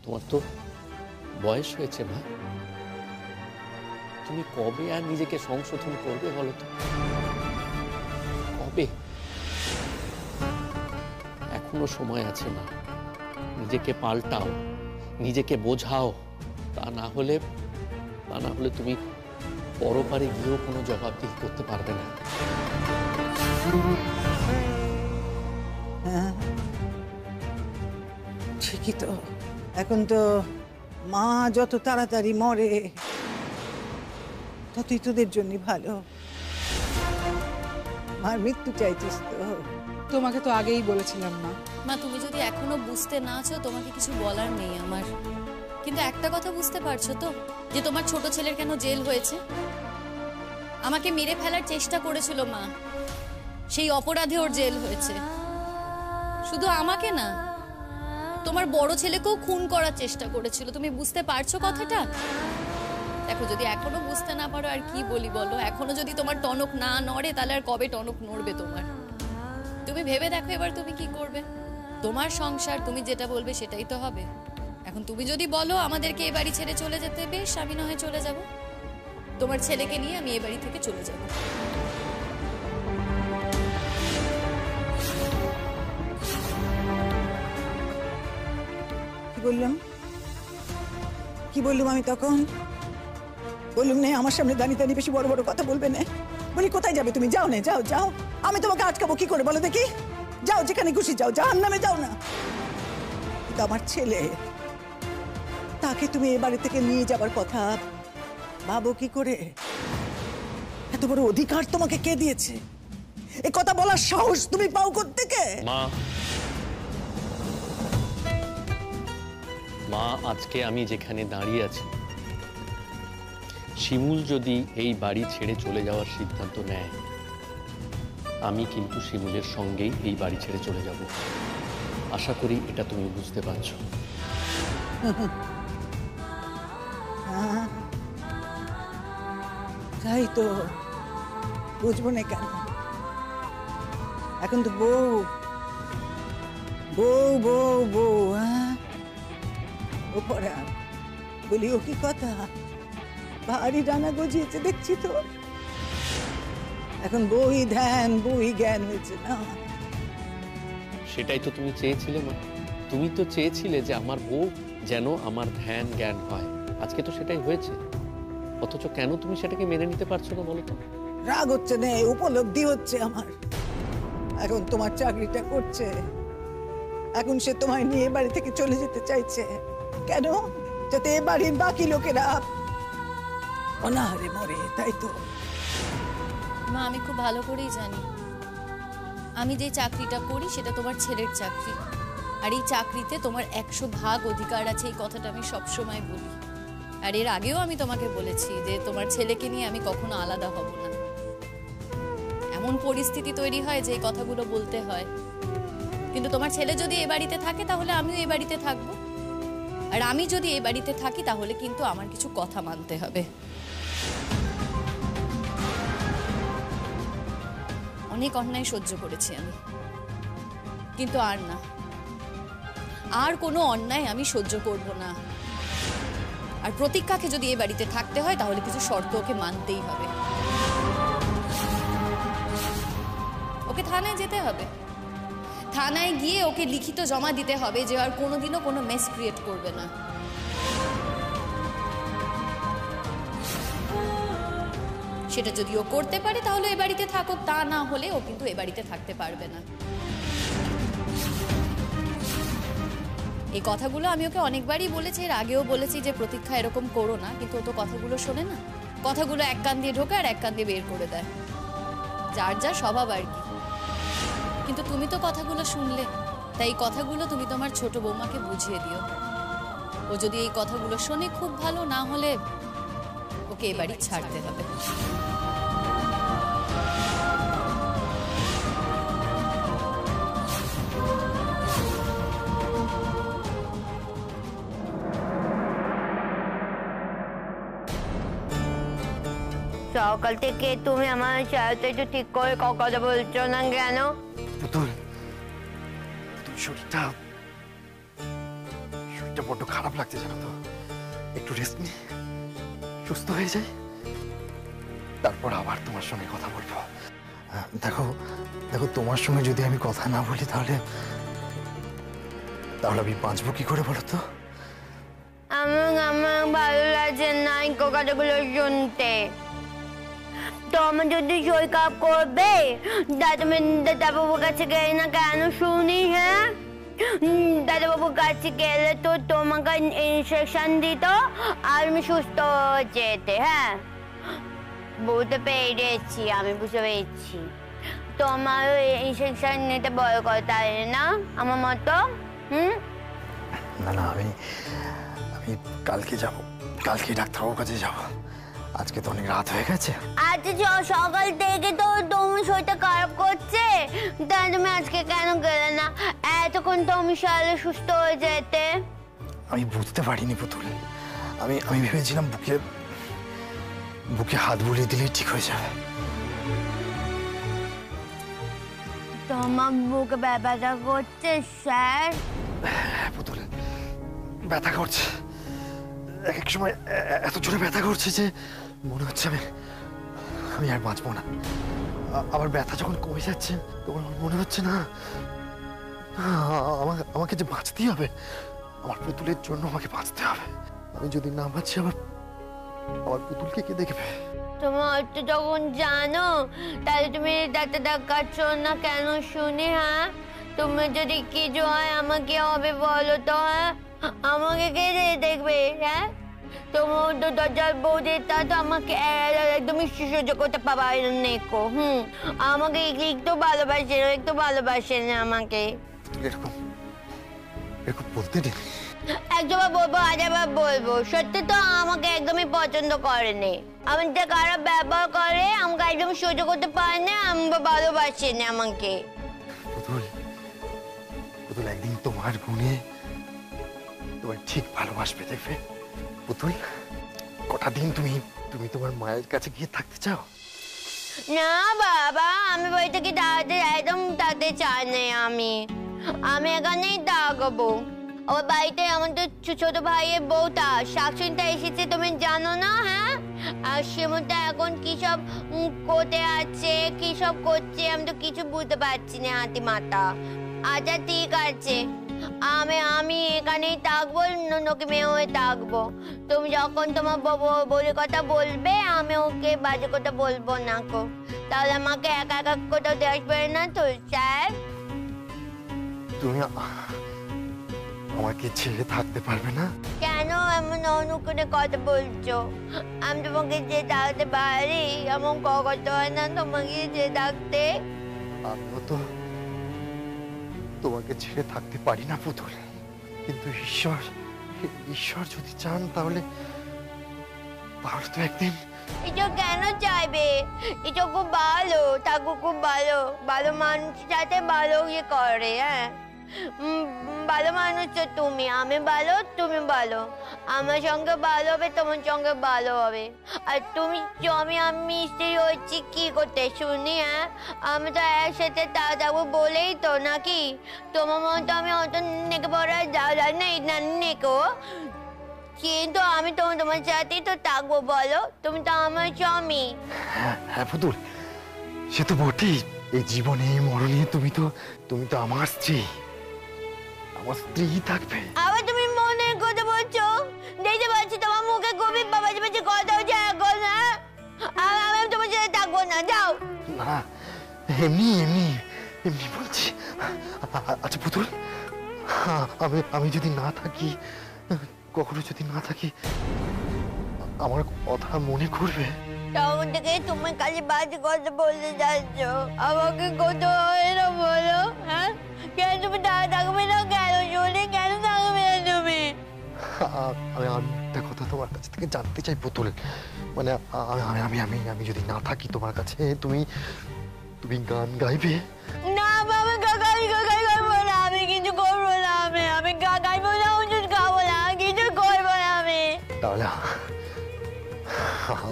তোমার তো বয়স হয়েছে মা, তুমি কবে আর নিজেকে সংশোধন করবে বলো তো? কবে? এখনো সময় আছে মা, নিজেকে পাল্টাও, নিজেকে বোঝাও। তা না হলে তুমি পরপারে গিয়েও কোনো জবাবদিহি করতে পারবে না। ঠিকই তো, এখন তো মা যত তাড়াতাড়ি মরে ততই তোদের জন্য ভালো। মার মৃত্যু চাইছিস তো? তোমাকে তো আগেই বলেছিলাম মা। মা তুমি যদি এখনো বুঝতে না চাও তোমাকে কিছু বলার নেই আমার, কিন্তু একটা কথা বুঝতে পারছো তো যে তোমার ছোট ছেলের কেন জেল হয়েছে? আমাকে মেরে ফেলার চেষ্টা করেছিল মা, সেই অপরাধে ওর জেল হয়েছে। শুধু আমাকে না, তোমার বড় ছেলেকেও খুন করার চেষ্টা করেছিল। তুমি বুঝতে পারছো কথাটা? দেখো, যদি এখনো বুঝতে না পারো আর কি বলি বলো। এখনো যদি তোমার টনক না নড়ে তাহলে আর কবে টনক নড়বে তোমার? তুমি ভেবে দেখো এবার তুমি কি করবে। তোমার সংসার, তুমি যেটা বলবে সেটাই তো হবে। এখন তুমি যদি বলো আমাদেরকে এ বাড়ি ছেড়ে চলে যেতে, বেশ, আমি না হয় চলে যাব। তোমার ছেলেকে নিয়ে আমি এ বাড়ি থেকে চলে যাব। কি বললাম আমি তখন? বললাম না আমার সামনে দাঁড়িয়ে দাঁড়িয়ে বেশি বড় বড় কথা বলবে না। বলি কোথায় যাবে তুমি? যাও না, যাও যাও। আমি তোমাকে আটকাবো কি করে বলো দেখি? যাও, যেখানে খুশি যাও, জাহান্নামে যাও না। কিন্তু আমার ছেলে, তাকে তুমি এ বাড়ি থেকে নিয়ে যাবার কথা ভাবো কি করে? এত বড় অধিকার তোমাকে কে দিয়েছে? এ কথা বলার সাহস তুমি পাও কোত্থেকে? মা, আজকে আমি যেখানে দাঁড়িয়ে আছি, শিমুল যদি এই বাড়ি ছেড়ে চলে যাওয়ার সিদ্ধান্ত নেয়, আমি কিন্তু শিমুলের সঙ্গেই এই বাড়ি ছেড়ে চলে যাব। আশা করি এটা তুমি বুঝতে পারছো। তাই তো, বুঝবো না কেন? এখন তো বউ বউ বউ বউ ও পড়া বলি, ও কি কথা? ভারী ডানা গজিয়েছে দেখছি তো। এখন বই ধ্যান বই জ্ঞান হয়েছে না? সেটাই তো তুমি চেয়েছিলে মা। তুমি তো চেয়েছিলে যে আমার বউ যেন আমার ধ্যান জ্ঞান হয়। আজকে তো সেটাই হয়েছে। অথচ কেন তুমি সেটাকে মেনে নিতে পারছো না বলো তো? রাগ হচ্ছে না, উপলব্ধি হচ্ছে আমার। এখন তোমার চাকরিটা করছে, এখন সে তোমায় নিয়ে বাড়ি থেকে চলে যেতে চাইছে। কেন? যাতে এ বাড়ির বাকি লোকেরা অনাহারে মরে, তাই তো? মা, আমি খুব ভালো করেই জানি আমি যে চাকরিটা করি সেটা তোমার ছেলের চাকরি, আর এই চাকরিতে তোমার 100% অধিকার আছে। এই কথাটা আমি সবসময় বলি, আর এর আগেও আমি তোমাকে বলেছি যে তোমার ছেলেকে নিয়ে আমি কখনো আলাদা হব না। এমন পরিস্থিতি তৈরি হয় যে এই কথাগুলো বলতে হয়, কিন্তু তোমার ছেলে যদি এ বাড়িতে থাকে তাহলে আমিও এ বাড়িতে থাকবো, আর আমি যদি এ বাড়িতে থাকি তাহলে কিন্তু আমার কিছু কথা মানতে হবে। অনেক অন্যায় সহ্য করেছি আমি, কিন্তু আর না, আর কোনো অন্যায় আমি সহ্য করব না। আর প্রতীক্ষাকে যদি এ বাড়িতে থাকতে হয় তাহলে কিছু শর্ত ওকে মানতেই হবে। ওকে থানায় যেতে হবে, থানায় গিয়ে ওকে লিখিত জমা দিতে হবে যে আর কোনোদিনও কোনো মেস ক্রিয়েট করবে না। সেটা যদি ও করতে পারে তাহলে এ বাড়িতে থাকুক, তা না হলে ও কিন্তু এ বাড়িতে থাকতে পারবে না। এই কথাগুলো আমি ওকে অনেকবারই বলেছি, এর আগেও বলেছি যে প্রতীক্ষা এরকম করো না, কিন্তু ও তো কথাগুলো শোনে না। কথাগুলো এক কান দিয়ে ঢোকে আর এক কান দিয়ে বের করে দেয়, যার যা স্বভাব আর কি। কিন্তু তুমি তো কথাগুলো শুনলে, তাই এই কথাগুলো তুমি তোমার ছোট বৌমাকে বুঝিয়ে দিও। ও যদি এই কথাগুলো শোনে খুব ভালো, না হলে ওকে এ বাড়ি ছাড়তে হবে। সকাল থেকে তুমি আমার সাথে একটু ঠিক করে কথা বলছো না কেন? পুতুল, তুমি শরীরটা শরীরটা বড্ড খারাপ লাগছে জানো তো। একটু রেস্ট নি, সুস্থ হয়ে যাই, তারপর আবার তোমার সঙ্গে কথা বলবো। দেখো দেখো, তোমার সঙ্গে যদি আমি কথা না বলি তাহলে তাহলে আমি বাঁচবো কি করে বলো তো? আমার ভালো লাগছে না এই কথাগুলো শুনতে। তোমার যদি শরীর খারাপ করবে তা তুমি দাদাবাবুর কাছে গেলে না কেন শুনি? হ্যাঁ, দাদাবাবুর কাছে গেলে তো তোমাকে ইনস্ট্রাকশন দিত আর আমি সুস্থ হয়ে যেতে। হ্যাঁ, বুঝতে পেরেছি, আমি বুঝতে পেরেছি। তোমার ইনস্ট্রাকশন নিতে বড় কথা না আমার মতো। না না, আমি কালকে যাব, কালকে ডাক্তারবাবুর কাছে যাব। আজকে তো অনেক রাত হয়ে গেছে। আচ্ছা, সকাল থেকে তো তুমি শরীরটা খারাপ করছে, তাই তুমি আজকে কেন গেলে না? এতক্ষণ তুমি সারা সুস্থ হয়ে যেতে। আমি বুঝতে পারিনি পুতুল, আমি ভেবেছিলাম বুকে হাত বুলিয়ে দিলেই ঠিক হয়ে যাবে। তোমার বুকে ব্যথা করছে স্যার? হ্যাঁ পুতুল, ব্যথা করছে। এক সময় এত জোরে ব্যথা করছে যে মনে হচ্ছে আমি আর বাঁচবো না। আবার ব্যথা যখন কমে যাচ্ছে তখন মনে হচ্ছে না আমাকে যে বাঁচতেই হবে, আমার পুতুলের জন্য আমাকে বাঁচতে হবে। আমি যদি না বাঁচি আমার পুতুলকে কে দেখবে? তোমার তো যখন জানো তাহলে তুমি ডাক্তার দেখাচ্ছ না কেন শুনি? হ্যাঁ, তুমি যদি কিছু হয় আমাকে হবে বলো তো? হ্যাঁ, আমাকে কে দেখবে? হ্যাঁ, তোমার তো দরজার বৌদিটা তো আমাকে একদমই সহ্য করতে পারে নেকো। আমাকে একটু ভালোবাসে না আমাকে। এরকম বলতে নেই। একবার বলবো আরেকবার বলবো, সত্যি তো আমাকে একদমই পছন্দ করেনি। আমি যে খারাপ ব্যবহার করে আমাকে একদম সহ্য করতে পারে না, আমাকে ভালোবাসে না আমাকে। পুতুল একদিন তোমার গুণে তোমার ঠিক ভালোবাসবে, দেখবে পুতুল। কটা দিন তুমি তোমার মায়ের কাছে গিয়ে থাকতে চাও? না বাবা, আমি বাড়ি থেকে একদম থাকতে চাই না। আমি এখানেই থাকবো। ওর বাড়িতে আমার তো ছোট ভাইয়ের বউটা শাকসুনটা এসেছে, তুমি জানো না? হ্যাঁ, আর সেমনটা এখন কি সব করতে আছে, কি সব করছে আমি তো কিছু বুঝতে পারছি না হাতি মাথা। আচ্ছা ঠিক আছে, আমি এখানেই থাকবো, নকি মেয়ে হয়ে থাকবো। তুমি যখন তোমার বউয়ের কথা বলবে আমি ওকে বাজে কথা বলবো না কো, তাহলে আমাকে একা একা কোথাও দেখবে না তো স্যার? তুমি আমাকে ছেড়ে থাকতে পারবে না? কেন এমন অনুকূলে কথা বলছো? আমি তোমাকে যে থাকতে পারি এমন কথা হয় না তোমাকে যে থাকতে। আমিও তো তোমাকে ছেড়ে থাকতে পারি না পুতুল, কিন্তু ঈশ্বর যদি চান তাহলে তো একদিন। এটা কেন চাইবে? এটা খুব ভালো, ঠাকুর খুব ভালো, ভালো মানুষের সাথে ভালো ইয়ে করে। হ্যাঁ, ভালো মানুষ তো তুমি, আমি ভালো তুমি ভালো, আমার সঙ্গে ভালো হবে তোমার সঙ্গে ভালো হবে। আর তুমি আমি স্ত্রী হচ্ছি কি করতে শুনি? হ্যাঁ, আমি তো একসাথে যাবো বলেই তো নাকি? তোমার মতো আমি অত নেকে পড়া না নেকো, কিন্তু আমি তোমার সাথেই তো থাকবো বলো, তুমি তো আমার স্বামী। হ্যাঁ পুতুল, সে তো বটেই। এই জীবনে মরণে তুমি তো আমার স্ত্রী, আমার স্ত্রী থাকবে। আবার তুমি মনের কথা বলছো, দেখতে পাচ্ছি তোমার মুখে গভীর বাবাজি বাজি কথা হচ্ছে এখন। হ্যাঁ, আমি তোমার সাথে থাকবো না, যাও। না, এমনি বলছি। আচ্ছা পুতুল, আমি যদি না থাকি, কখনো যদি না থাকি, আমার কথা মনে করবে? তখন থেকে তুমি খালি বাজে কথা বলতে যাচ্ছ, আমাকে কত হয় না বলো? হ্যাঁ, কেন তুমি থাকবে না? কেন শুনি কেন থাকবে না তুমি? আমি একটা কথা তোমার কাছ থেকে জানতে চাই পুতুল, মানে আমি যদি না থাকি তোমার কাছে, তুমি গান গাইবে? না বাবা, গাগাই করবো না, আমি কিছু করবো না। আমি গাইবো না, ওষুধ খাবো না, কিছু করবো না আমি। তাহলে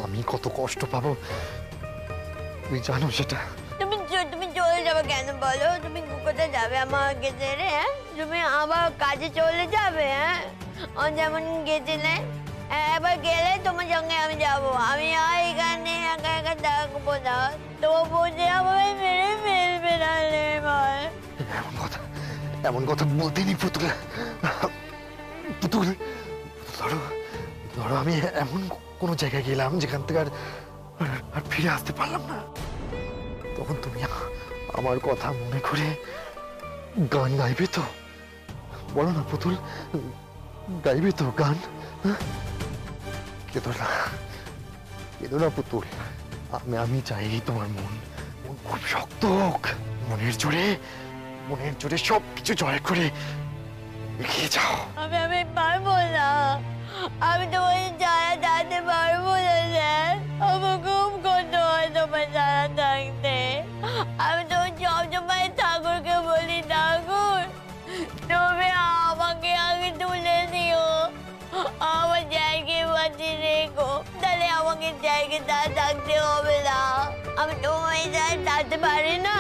আমি কত কষ্ট পাবো তুমি জানো সেটা? তুমি চলে যাবে কেন বলো? তুমি কোথায় যাবে আমাকে ছেড়ে? হ্যাঁ, তুমি আবার কাজে চলে যাবে? হ্যাঁ, যেমন গেছিলে, এবার গেলে তোমার সঙ্গে আমি যাবো। আমি আর এখানে একা একা থাকবো না, তো বুঝে আমায় মেরে ফেলবে না রে ভাই। এমন কথা বলতে নেই পুতুল। পুতুল, ধরো ধরো আমি এমন কোনো জায়গায় গেলাম যেখান থেকে আর ফিরে আসতে পারলাম না, তখন তুমি আমার কথা মনে করে গান গাইবে তো? বলো না পুতুল, গাইবে তো গান? কেঁদো না, কেঁদো না পুতুল। আমি চাই তোমার মন খুব শক্ত হোক, মনের জোরে সব কিছু জয় করে এগিয়ে যাও। আমি পারবো না, আমি তোমার ছাড়া থাকতে পারবো না স্যার। আমার খুব কষ্ট হয় তোমার ছাড়া থাকতে। আমি তো সবসময় ঠাকুরকে বলি, ঠাকুর তুমি আমাকে আগে তুলে দিও, আমার জায়গায় বাঁচিয়ে রেখো, তাহলে আমাকে জায়গায় থাকতে হবে না। আমি তোমার ছাড়া থাকতে পারি না,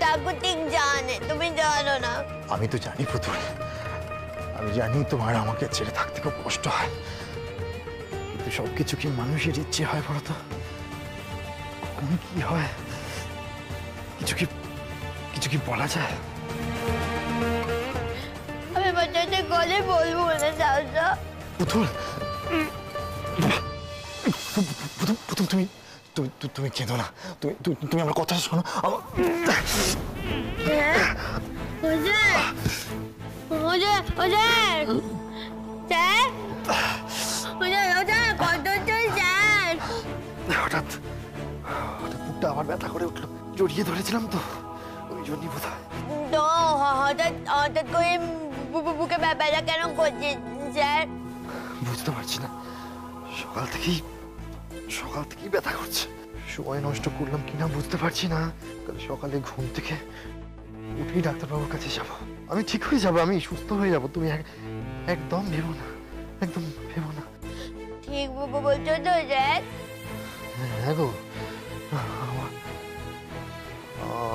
ঠাকুর ঠিক জানে, তুমি জানো না। আমি তো জানি পুতুল, আমি জানি তোমার আমাকে ছেড়ে থাকতে খুব কষ্ট হয়, কিন্তু সবকিছু কি মানুষের ইচ্ছে হয় বলতো? কখনো কি হয়, কিছু কি বলা যায়? আমি বাচ্চাদের গলে বলবো না চাচা। পুতুল, পুতুল তুমি তুমি কেঁদো না, তুমি আমার কথা শোনো। হঠাৎ বুকটা আবার ব্যথা করে উঠলো, জড়িয়ে ধরেছিলাম তো, ওই জন্যই বোধ হয়। তো হঠাৎ করে বুকে ব্যথা কেন করছে স্যার? বুঝতে পারছি না, সকাল থেকেই ব্যথা করছে। সময় নষ্ট করলাম কিনা বুঝতে পারছি না। কাল সকালে ঘুম থেকে উঠেই ডাক্তারবাবুর কাছে যাব। আমি ঠিক হয়ে যাব, আমি সুস্থ হয়ে যাব। তুমি একদম ভেবো না, একদম ভেবো না। ঠিক বলছো তো স্যার? হ্যাঁ গো,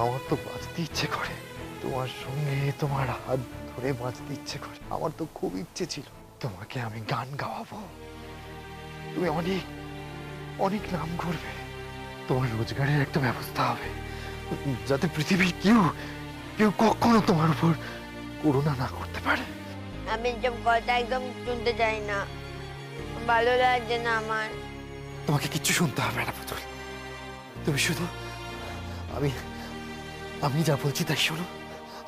আমার তো বাঁচতে ইচ্ছে করে, তোমার সঙ্গে তোমার হাত ধরে বাঁচতে ইচ্ছে করে। আমার তো খুব ইচ্ছে ছিল তোমাকে আমি গান গাওয়াবো, তুমি অনেক অনেক নাম করবে, তোমার রোজগারের একটা ব্যবস্থা হবে, যাতে পৃথিবীর কেউ কখনো তোমার উপর করুণা না করতে পারে। আমি সব কথা একদম শুনতে চাই না, ভালো লাগছে না আমার। তোমাকে কিচ্ছু শুনতে হবে না পুতুল, তুমি শুধু আমি যা বলছি তাই শোনো।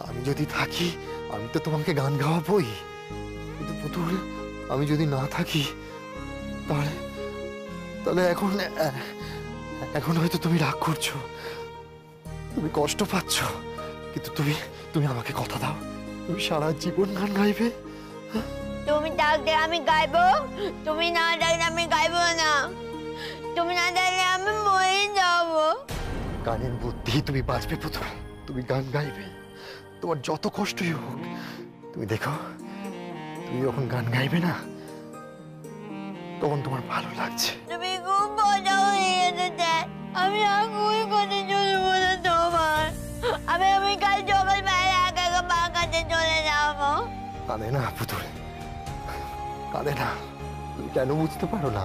আমি যদি থাকি আমি তো তোমাকে গান গাওয়াবোই, কিন্তু পুতুল আমি যদি না থাকি তাহলে এখন হয়তো তুমি রাগ করছো, তুমি কষ্ট পাচ্ছ, কিন্তু তুমি আমাকে কথা দাও, তুমি সারা জীবন গান গাইবে। তুমি ডাকলে আমি গাইবো, তুমি না ডাকলে আমি গাইবো না, তুমি না ডাকলে আমি মরে যাবো। গানের বুদ্ধি তুমি বাঁচবে পুতুল, তুমি গান গাইবে, তোমার যত কষ্টই হোক। তুমি দেখো, তুমি যখন গান গাইবে না তখন তোমার ভালো লাগছে। তুমি খুব মজা হয়ে গেছে, আমি আর ভুল করে চলবো না তোমার। আমি কাল সকালবেলা একা একা মা কাছে চলে যাবো। কাঁদে না পুতুল, কাঁদে না। তুমি কেন বুঝতে পারো না?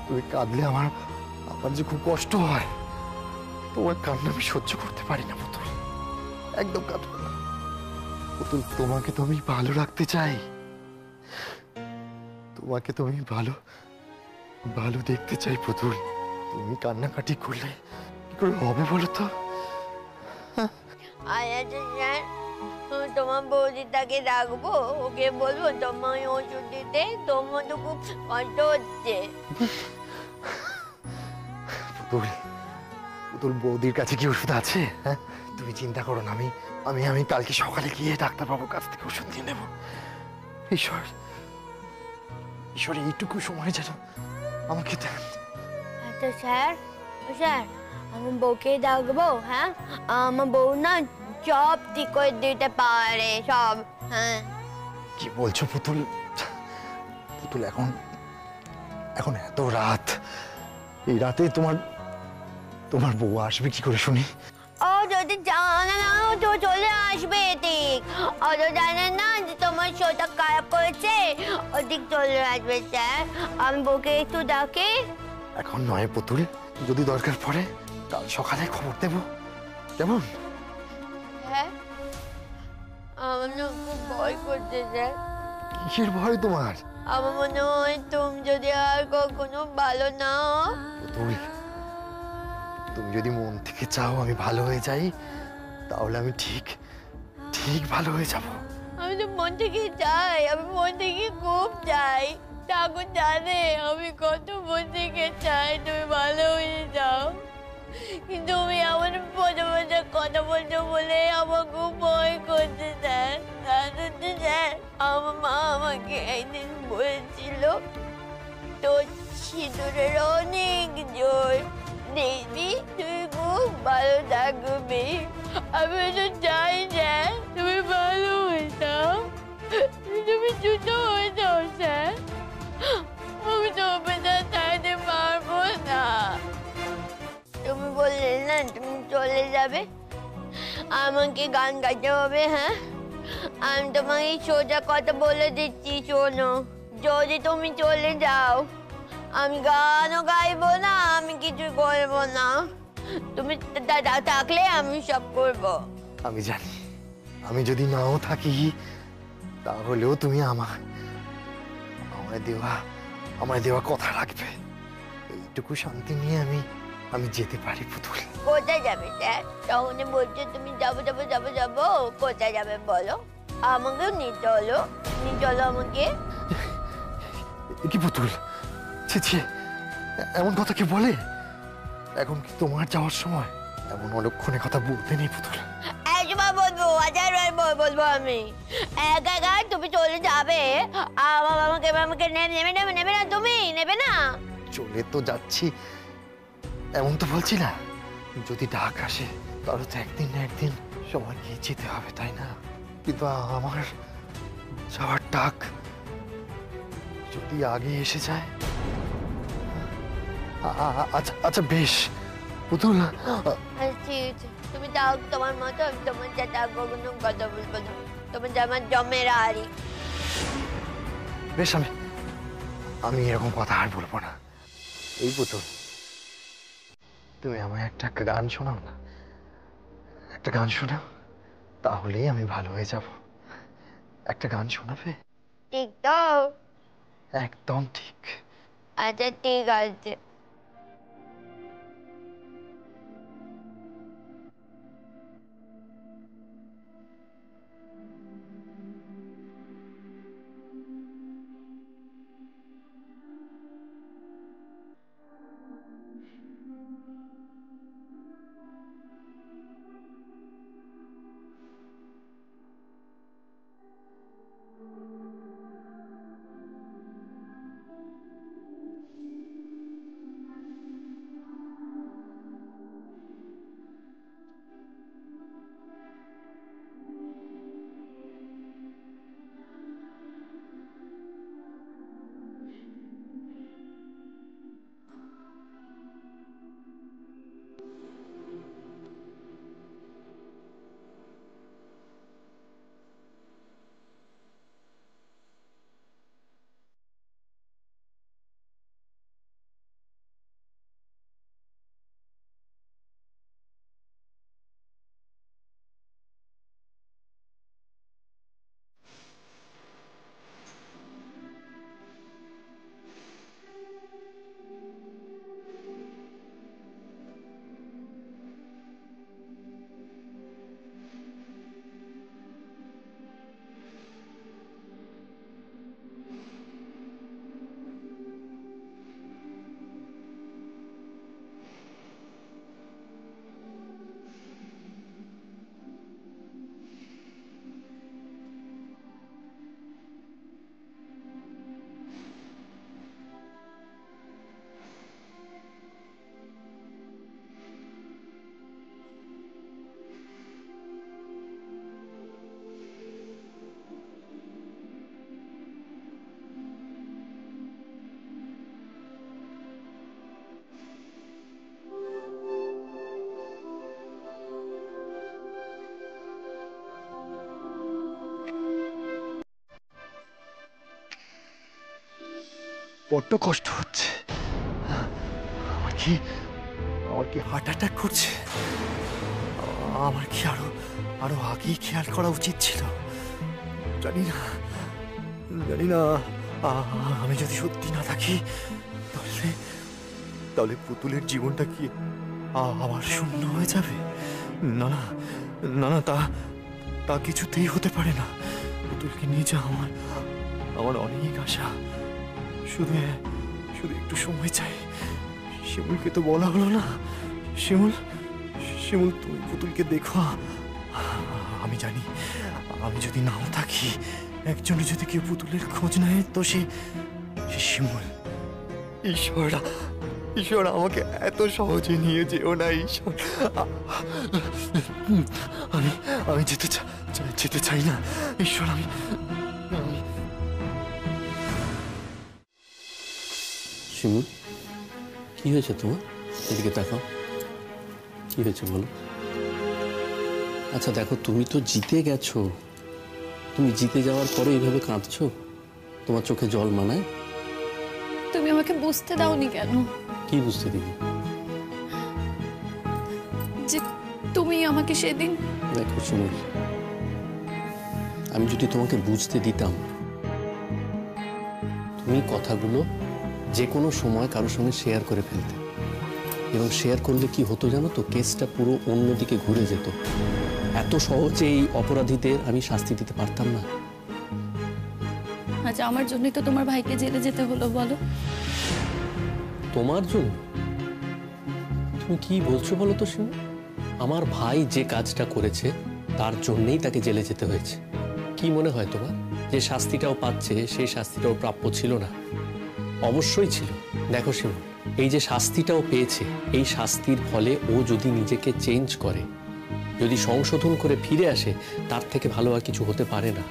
তুমি কাঁদলে আমার যে খুব কষ্ট হয়, তোমার কান্না আমি সহ্য করতে পারি না পুতুল, একদম কাঁদবে না পুতুল। তোমাকে তো আমি ভালো রাখতে চাই, তোমাকে তো আমি ভালো দেখতে চাই পুতুল। তুমি কান্নাকাটি করলে কি করে হবে বলো তো? আচ্ছা স্যার, তোমার বৌদিটাকে রাখবো, ওকে বলবো তোমায় ওষুধ দিতে, তোমার তো খুব কষ্ট হচ্ছে। পুতুল বৌদির কাছে কি ওষুধ আছে? হ্যাঁ, তুমি চিন্তা করো না, আমি কালকে সকালে গিয়ে ডাক্তারবাবুর কাছ থেকে ওষুধ নিয়ে নেব। ঈশ্বর এইটুকু সময় যেন আমাকে দেন। আচ্ছা স্যার, আমি বউকে ডাকবো? হ্যাঁ, আমার বউ না সব ঠিক করে দিতে পারে, সব। হ্যাঁ। কি বলছো পুতুল? এখন এত রাত, এই রাতে তোমার বউ আসবে কি করে শুনি? ও যদি জানে না তো চলে আসবে ঠিক। অত জানেন না যে তোমার শোটা খারাপ করেছে, ও ঠিক চলে আসবে স্যার। আমি বউকে একটু ডাকি। এখন নয় পুতুল, যদি দরকার পড়ে কাল সকালে খবর দেব, কেমন? হ্যাঁ, আমার না খুব ভয় করছে স্যার। কিসের ভয় তোমার? আমার মনে হয় তুমি যদি আর কখনো ভালো না হও। পুতুল, তুমি যদি মন থেকে চাও আমি ভালো হয়ে যাই, তাহলে আমি ঠিক ঠিক ভালো হয়ে যাব। আমি তো মন থেকে চাই, আমি মন থেকে খুব চাই। ঠাকুর জানে আমি কত মন থেকে চাই তুমি ভালো হয়ে যাও, কিন্তু তুমি আমার পদে পদে কথা বলছো বলে আমার খুব ভয় করছে স্যার। স্যার, আমার মা আমাকে একদিন বলেছিল তোর সিঁদুরের অনেক জোর, দেখবি তুই খুব ভালো থাকবি। আমি তো চাই স্যার তুমি ভালো হয়ে যাও, তুমি দ্রুত হয়ে যাও স্যার। আমি তো বেঁচে থাকতে পারবো না। তুমি বললে না তুমি চলে যাবে, আমাকে গান গাইতে হবে। হ্যাঁ, আমি তোমাকে সোজা কথা বলে দিচ্ছি, শোনো। যদি তুমি চলে যাও আমি গানও গাইবো না, আমি কিছু করবো না। তুমি থাকলে আমি সব করবো। আমি জানি আমি যদি নাও থাকি তাহলেও তুমি আমায় দেওয়া কথা রাখবে। এইটুকু শান্তি নিয়ে আমি যেতে পারি পুতুল। কোথায় যাবে স্যার? তখন বলছো তুমি যাবো যাবো যাবো যাবো, কোথায় যাবে বলো? আমাকেও নিয়ে চলো, আমাকে। কি পুতুল, ছি ছি, এমন কথা কি বলে? এখন কি তোমার যাওয়ার সময়? এমন অলক্ষণে কথা বলতে নেই পুতুল। একবার বলবো, হাজারবার বলবো আমি। একা একা তুমি চলে যাবে, আমাকে নেবে না, তুমি নেবে না। চলে তো যাচ্ছি এমন তো বলছি না, যদি ডাক আসে তাহলে তো একদিন না একদিন সবাইকে যেতে হবে, তাই না? কিন্তু আমার যাওয়ার ডাক যদি আগে এসে যায়। আচ্ছা আচ্ছা বেশ পুতুল, ঠিক আছে, তুমি যাও তোমার মতো, আমি তোমার সাথে আর কখনো কথা বলবো না। তোমার আমার জমের আড়ি। বেশ, আমি এরকম কথা আর বলবো না। এই পুতুল, তুমি আমায় একটা গান শোনাও না, একটা গান শোনাও, তাহলেই আমি ভালো হয়ে যাব। একটা গান শোনাবে? ঠিক তো? একদম ঠিক। আচ্ছা ঠিক আছে। বড্ড কষ্ট হচ্ছে। আমার কি হার্ট অ্যাটাক করছে? আমার কি আরো আগেই খেয়াল করা উচিত ছিল? জানি না আমি যদি সত্যি না থাকি তাহলে পুতুলের জীবনটা কি আবার শূন্য হয়ে যাবে? না না না না, তা কিছুতেই হতে পারে না। পুতুলকে নিয়ে যা আমার অনেক আশা। শুধু একটু সময় চাই। শিমুলকে তো বলা হলো না। শিমুল তুমি পুতুলকে দেখো। আমি জানি আমি যদি নাও থাকি, একজন যদি কেউ পুতুলের খোঁজ নেয় তো সে শিমুল। ঈশ্বর আমাকে এত সহজে নিয়ে যেও না ঈশ্বর। আমি যেতে চাই না ঈশ্বর। আমি শিমুল, কি হয়েছে তোমার? এদিকে তাকাও, কি হয়েছে বলো। আচ্ছা দেখো, তুমি তো জিতে গেছো। তুমি জিতে যাওয়ার পরে এইভাবে কাঁদছো? তোমার চোখে জল মানায়? তুমি আমাকে বুঝতে দাওনি কেন? কি বুঝতে দিবি? যে তুমি আমাকে সেদিন... দেখো শিমুল, আমি যদি তোমাকে বুঝতে দিতাম, তুমি কথাগুলো যে কোনো সময় কারোর সঙ্গে শেয়ার করে ফেলতে, এবং শেয়ার করলে কি হতো জানো তো? কেসটা পুরো অন্যদিকে ঘুরে যেত। এত সহজে এই অপরাধীদের আমি শাস্তি দিতে পারতাম না। আচ্ছা, আমার জন্যই তো তোমার ভাইকে জেলে যেতে হলো, বলো। তোমার জন্য? তুমি কি বলছো বলো তো শিমুল? আমার ভাই যে কাজটা করেছে তার জন্যই তাকে জেলে যেতে হয়েছে। কি মনে হয় তোমার যে শাস্তিটাও পাচ্ছে সেই শাস্তিটাও প্রাপ্য ছিল না? অবশ্যই ছিল। দেখো শিমুল, এই যে শাস্তিটাও পেয়েছে, এই শাস্তির ফলে ও যদি নিজেকে চেঞ্জ করে, যদি সংশোধন করে ফিরে আসে, তার থেকে ভালো আর কিছু হতে পারে না।